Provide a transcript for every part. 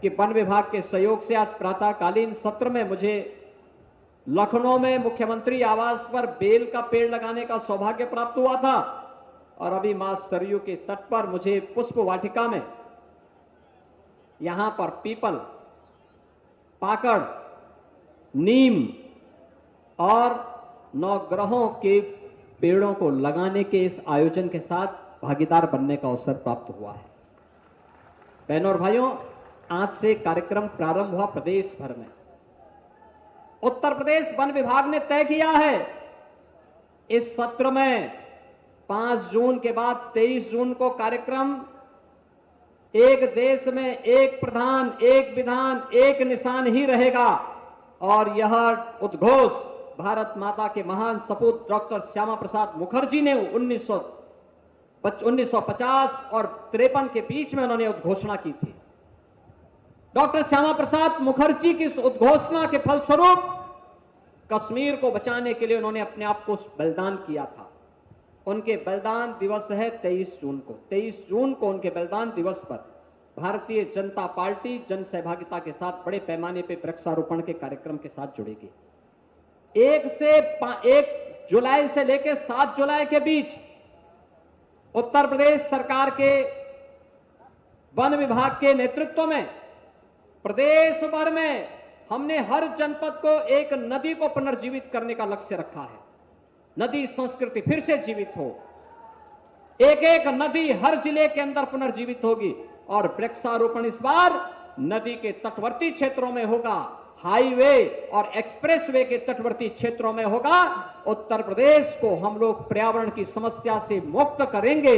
कि वन विभाग के सहयोग से आज प्रातःकालीन सत्र में मुझे लखनऊ में मुख्यमंत्री आवास पर बेल का पेड़ लगाने का सौभाग्य प्राप्त हुआ था और अभी मां सरयू के तट पर मुझे पुष्प वाटिका में यहां पर पीपल, पाकड़, नीम और नवग्रहों के पेड़ों को लगाने के इस आयोजन के साथ भागीदार बनने का अवसर प्राप्त हुआ है। बहनों और भाइयों, आज से कार्यक्रम प्रारंभ हुआ प्रदेश भर में। उत्तर प्रदेश वन विभाग ने तय किया है इस सत्र में 5 जून के बाद 23 जून को कार्यक्रम एक देश में एक प्रधान, एक विधान, एक निशान ही रहेगा और यह उद्घोष भारत माता के महान सपूत डॉक्टर श्यामा प्रसाद मुखर्जी ने 1950 और 53 के बीच में उन्होंने उद्घोषणा की थी। डॉक्टर श्यामा प्रसाद मुखर्जी की इस उद्घोषणा के फलस्वरूप कश्मीर को बचाने के लिए उन्होंने अपने आप को बलिदान किया था। उनके बलिदान दिवस है 23 जून को। 23 जून को उनके बलिदान दिवस पर भारतीय जनता पार्टी जन सहभागिता के साथ बड़े पैमाने पर वृक्षारोपण के कार्यक्रम के साथ जुड़ेगी। 1 जुलाई से लेकर 7 जुलाई के बीच उत्तर प्रदेश सरकार के वन विभाग के नेतृत्व में प्रदेश भर में हमने हर जनपद को एक नदी को पुनर्जीवित करने का लक्ष्य रखा है। नदी संस्कृति फिर से जीवित हो, एक नदी हर जिले के अंदर पुनर्जीवित होगी और वृक्षारोपण इस बार नदी के तटवर्ती क्षेत्रों में होगा, हाईवे और एक्सप्रेसवे के तटवर्ती क्षेत्रों में होगा। उत्तर प्रदेश को हम लोग पर्यावरण की समस्या से मुक्त करेंगे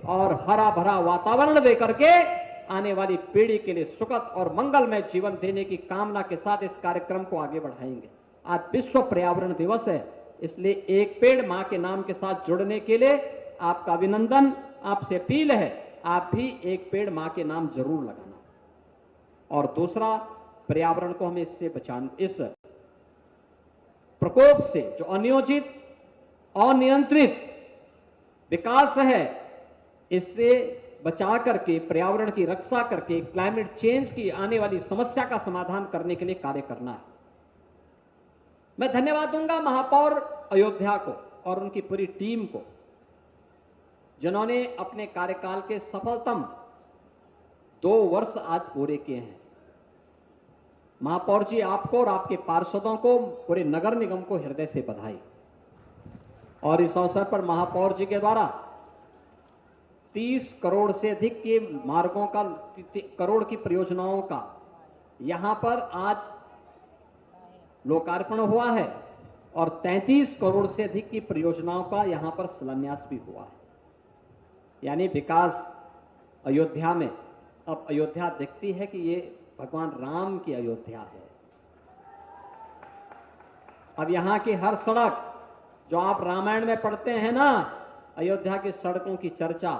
और हरा भरा वातावरण देकर के आने वाली पीढ़ी के लिए सुखद और मंगलमय जीवन देने की कामना के साथ इस कार्यक्रम को आगे बढ़ाएंगे। आज विश्व पर्यावरण दिवस है, इसलिए एक पेड़ मां के नाम के साथ जुड़ने के लिए आपका अभिनंदन, आपसे अपील है, आप भी एक पेड़ मां के नाम जरूर लगाना। और दूसरा, पर्यावरण को हमें इससे बचाना, इस प्रकोप से जो अनियोजित अनियंत्रित विकास है, इससे बचा करके पर्यावरण की रक्षा करके क्लाइमेट चेंज की आने वाली समस्या का समाधान करने के लिए कार्य करना है। मैं धन्यवाद दूंगा महापौर अयोध्या को और उनकी पूरी टीम को, जिन्होंने अपने कार्यकाल के सफलतम 2 वर्ष आज पूरे किए हैं। महापौर जी, आपको और आपके पार्षदों को, पूरे नगर निगम को हृदय से बधाई। और इस अवसर पर महापौर जी के द्वारा 30 करोड़ से अधिक के मार्गों का, करोड़ की परियोजनाओं का यहां पर आज लोकार्पण हुआ है और 33 करोड़ से अधिक की परियोजनाओं का यहां पर शिलान्यास भी हुआ है। यानी विकास अयोध्या में, अब अयोध्या दिखती है कि ये भगवान राम की अयोध्या है। अब यहां की हर सड़क, जो आप रामायण में पढ़ते हैं ना, अयोध्या की सड़कों की चर्चा,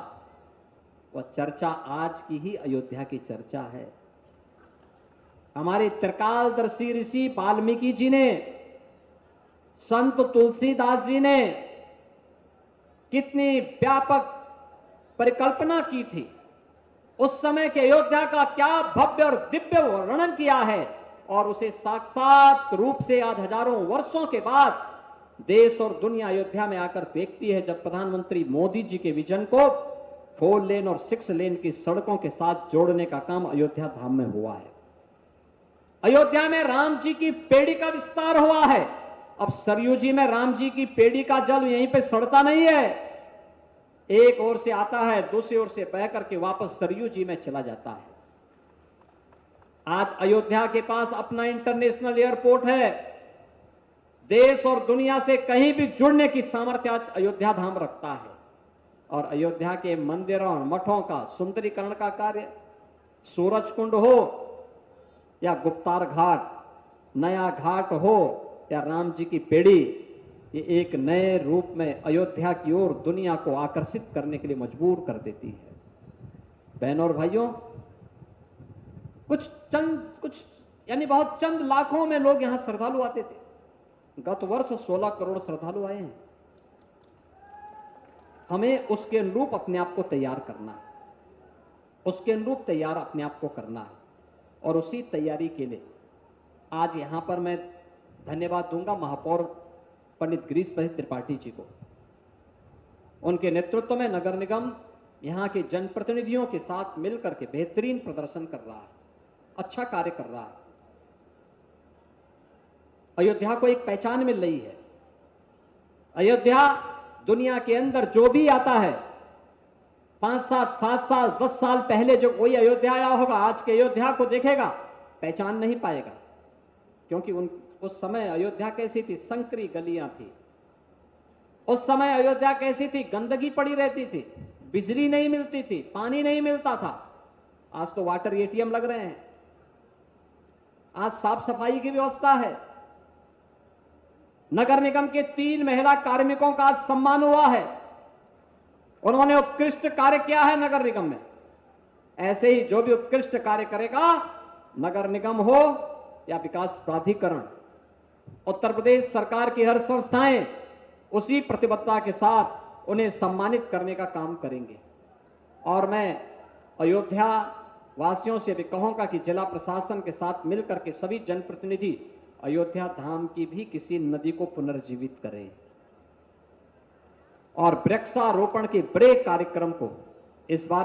वह चर्चा आज की ही अयोध्या की चर्चा है। हमारे त्रिकालदर्शी ऋषि वाल्मीकि जी ने, संत तुलसीदास जी ने कितनी व्यापक परिकल्पना की थी। उस समय के अयोध्या का क्या भव्य और दिव्य वर्णन किया है और उसे साक्षात रूप से आज हजारों वर्षों के बाद देश और दुनिया अयोध्या में आकर देखती है, जब प्रधानमंत्री मोदी जी के विजन को 4 लेन और 6 लेन की सड़कों के साथ जोड़ने का काम अयोध्या धाम में हुआ है। अयोध्या में राम जी की पेड़ी का विस्तार हुआ है। अब सरयू जी में राम जी की पेड़ी का जल यहीं पे सड़ता नहीं है, एक ओर से आता है, दूसरी ओर से बह करके वापस सरयू जी में चला जाता है। आज अयोध्या के पास अपना इंटरनेशनल एयरपोर्ट है। देश और दुनिया से कहीं भी जुड़ने की सामर्थ्य आज अयोध्या धाम रखता है। और अयोध्या के मंदिरों और मठों का सुंदरीकरण का कार्य, सूरज कुंड हो या गुप्तार घाट, नया घाट हो या राम जी की पेड़ी, ये एक नए रूप में अयोध्या की ओर दुनिया को आकर्षित करने के लिए मजबूर कर देती है। बहनों और भाइयों, कुछ यानी बहुत चंद लाखों में लोग यहां श्रद्धालु आते थे। गत वर्ष 16 करोड़ श्रद्धालु आए हैं। हमें उसके अनुरूप अपने आप को तैयार करना है, उसके अनुरूप तैयार अपने आप को करना है। और उसी तैयारी के लिए आज यहां पर मैं धन्यवाद दूंगा महापौर पंडित गिरीश भाई त्रिपाठी जी को। उनके नेतृत्व में नगर निगम यहां के जनप्रतिनिधियों के साथ मिलकर के बेहतरीन प्रदर्शन कर रहा है, अच्छा कार्य कर रहा है। अयोध्या को एक पहचान मिल रही है। अयोध्या दुनिया के अंदर जो भी आता है, 5 7 साल 10 साल पहले जो कोई अयोध्या आया होगा, आज के अयोध्या को देखेगा पहचान नहीं पाएगा, क्योंकि उस समय अयोध्या कैसी थी? संकरी गलियां थी। उस समय अयोध्या कैसी थी? गंदगी पड़ी रहती थी, बिजली नहीं मिलती थी, पानी नहीं मिलता था। आज तो वाटर एटीएम लग रहे हैं, आज साफ सफाई की व्यवस्था है। नगर निगम के 3 महिला कार्मिकों का आज सम्मान हुआ है, उन्होंने उत्कृष्ट कार्य किया है नगर निगम में। ऐसे ही जो भी उत्कृष्ट कार्य करेगा, नगर निगम हो या विकास प्राधिकरण, उत्तर प्रदेश सरकार की हर संस्थाएं उसी प्रतिबद्धता के साथ उन्हें सम्मानित करने का काम करेंगे। और मैं अयोध्या वासियों से भी कहूंगा कि जिला प्रशासन के साथ मिलकर के सभी जनप्रतिनिधि अयोध्या धाम की भी किसी नदी को पुनर्जीवित करें और वृक्षारोपण के बड़े कार्यक्रम को इस बार